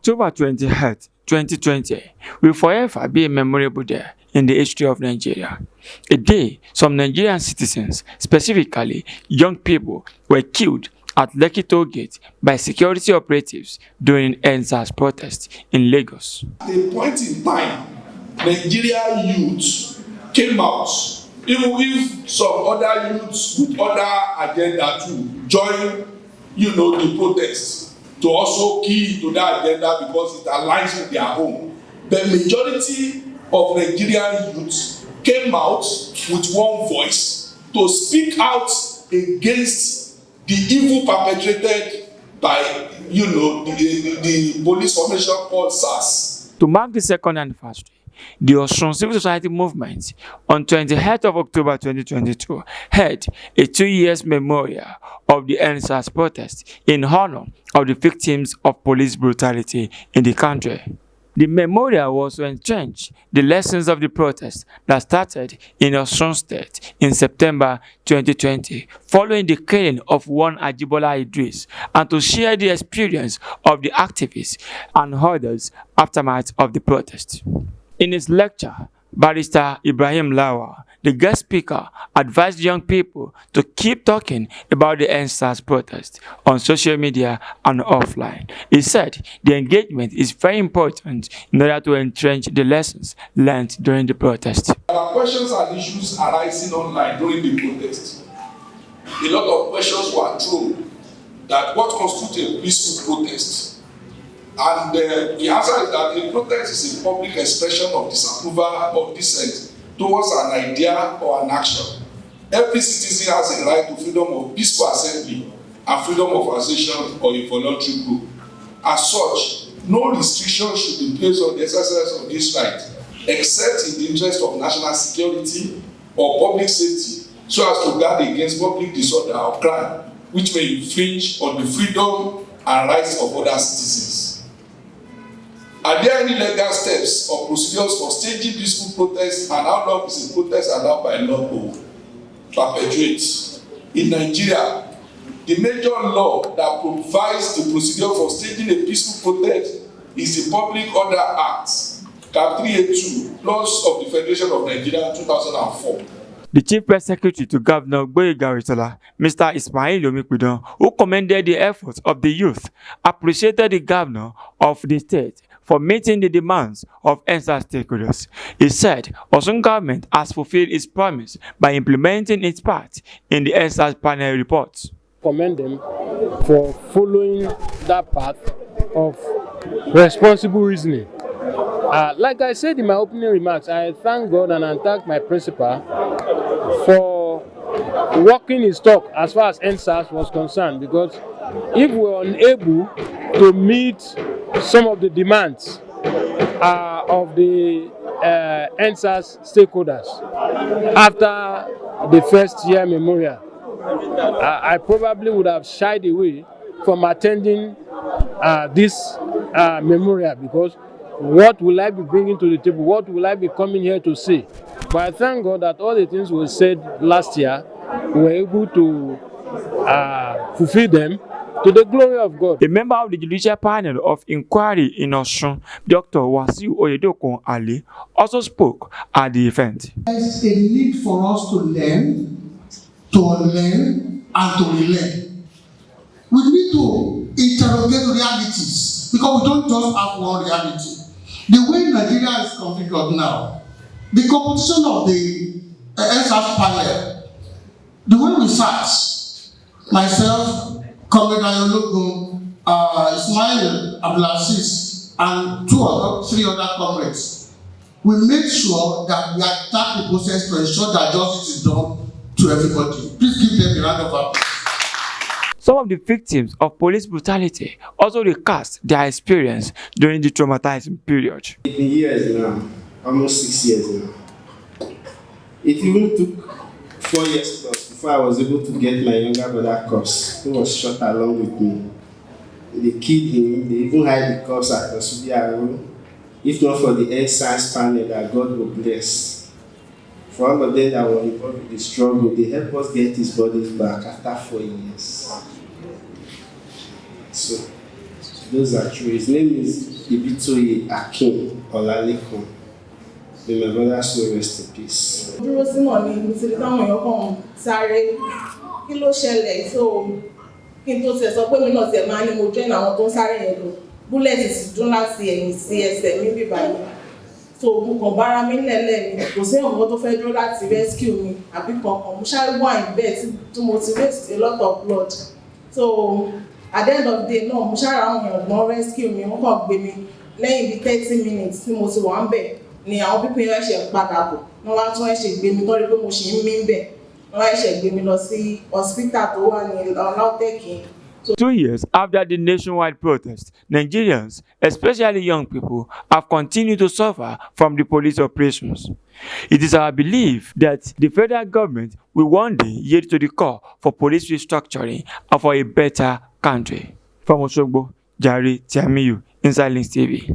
October 20th, 2020 will forever be a memorable day in the history of Nigeria. A day some Nigerian citizens, specifically young people, were killed at Lekki Toll Gate by security operatives during NSAS protest in Lagos. At a point in time, Nigeria youth came out, even if some other youths with other agenda to join, the protest, to also key to that agenda because it aligns with their own. The majority of Nigerian youths came out with one voice to speak out against the evil perpetrated by, the police formation called SARS. To mark the second anniversary, the Osun Civil Society Movement on 28th of October 2022 held a 2-year memorial of the NSAS protest in honor of the victims of police brutality in the country. The memorial was to entrench the lessons of the protest that started in Osun State in September 2020 following the killing of one Ajibola Idris, and to share the experience of the activists and others aftermath of the protest. In his lecture, Barrister Ibrahim Lawa, the guest speaker, advised young people to keep talking about the NSAS protest on social media and offline. He said the engagement is very important in order to entrench the lessons learned during the protest. There are questions and issues arising online during the protest. A lot of questions were thrown that what constitutes a peaceful protest? And the answer is that a protest is a public expression of disapproval or dissent towards an idea or an action. Every citizen has a right to freedom of peaceful assembly and freedom of association or a voluntary group. As such, no restriction should be placed on the exercise of this right, except in the interest of national security or public safety, so as to guard against public disorder or crime, which may infringe on the freedom and rights of other citizens. Are there any legal steps or procedures for staging peaceful protests, and how long is a protest allowed by law to perpetuate? In Nigeria, the major law that provides the procedure for staging a peaceful protest is the Public Order Act, Cap 382, Laws of the Federation of Nigeria, 2004. The Chief Press Secretary to Governor Gboyega Oyetola, Mr. Ismail Omikpidan, who commended the efforts of the youth, appreciated the governor of the state for meeting the demands of NSAS stakeholders. He said Osun government has fulfilled its promise by implementing its part in the NSAS panel report. Commend them for following that path of responsible reasoning. Like I said in my opening remarks, I thank God and I thank my principal for walking his talk as far as NSAS was concerned, because if we were unable to meet some of the demands of the NSAS stakeholders after the first year memorial, I probably would have shied away from attending this memorial, because what will I be bringing to the table? What will I be coming here to say? But I thank God that all the things we said last year, we were able to fulfill them to the glory of God. A member of the judicial panel of inquiry in Osun, Dr. Wasiu Oyedokun Ali, also spoke at the event. There's a need for us to learn, to unlearn, and to relearn. We need to interrogate realities, because we don't just have one reality. The way Nigeria is configured now, the composition of the NSAS panel, the way we search, myself, Comrade Ayologun, Ismail Abdulaziz, and 2 or 3 other comrades, we make sure that we attack the process to ensure that justice is done to everybody. Please give them a round of applause. Some of the victims of police brutality also recast their experience during the traumatizing period. It's been years now, almost 6 years now. It even took 4 years plus before I was able to get my younger brother Kos, who was shot along with me. They killed him, they even hide the corpse at Osun. If not for the NSAS panel that God will bless. For all of them that were involved in the struggle, they helped us get his bodies back after 4 years. So Those are true. His name is Ibitoye Akin Olalekan. May my brother so rest in peace. Dúró sí náà ni mo ti rí táwọn èèyàn kan sáré kí ló ṣẹlẹ̀ so kí n tó tiẹ̀ sọ pé mi náà tiẹ̀ máa ní mo join àwọn tó ń sáré yẹn lọ búlẹ̀tì sì dún láti ẹ̀yìn sí ẹsẹ̀ mi bíbá yìí so mo kàn bára mi lẹ́lẹ̀ ni kò sí ọ̀gbọ́n tó fẹ́ dúró láti rescue mi àbí kankan mo ṣáré wà níbẹ̀ tí mo ti waste a lot of blood so at the end of the day náà mo ṣáré àwọn èèyàn gbọ́n rescue mi wọ́n kàn gbé mi lẹ́yìn bíi 30 minutes tí mo ti wà ń bẹ̀ ni àwọn pípín yẹn ṣe padà bọ̀ wọ́n wá tún ṣe gbé mi tọ́rí pé mo ṣì ń mí bẹ̀ wọ́n wá ṣe gbé mi lọ sí hospital tó wà ní Lautech. 2 years after the nationwide protest, Nigerians, especially young people, have continued to suffer from the police operations. It is our belief that the federal government will one day yield to the call for police restructuring and for a better country. From Osogbo, Jare Tiamiyu, Inside Links TV.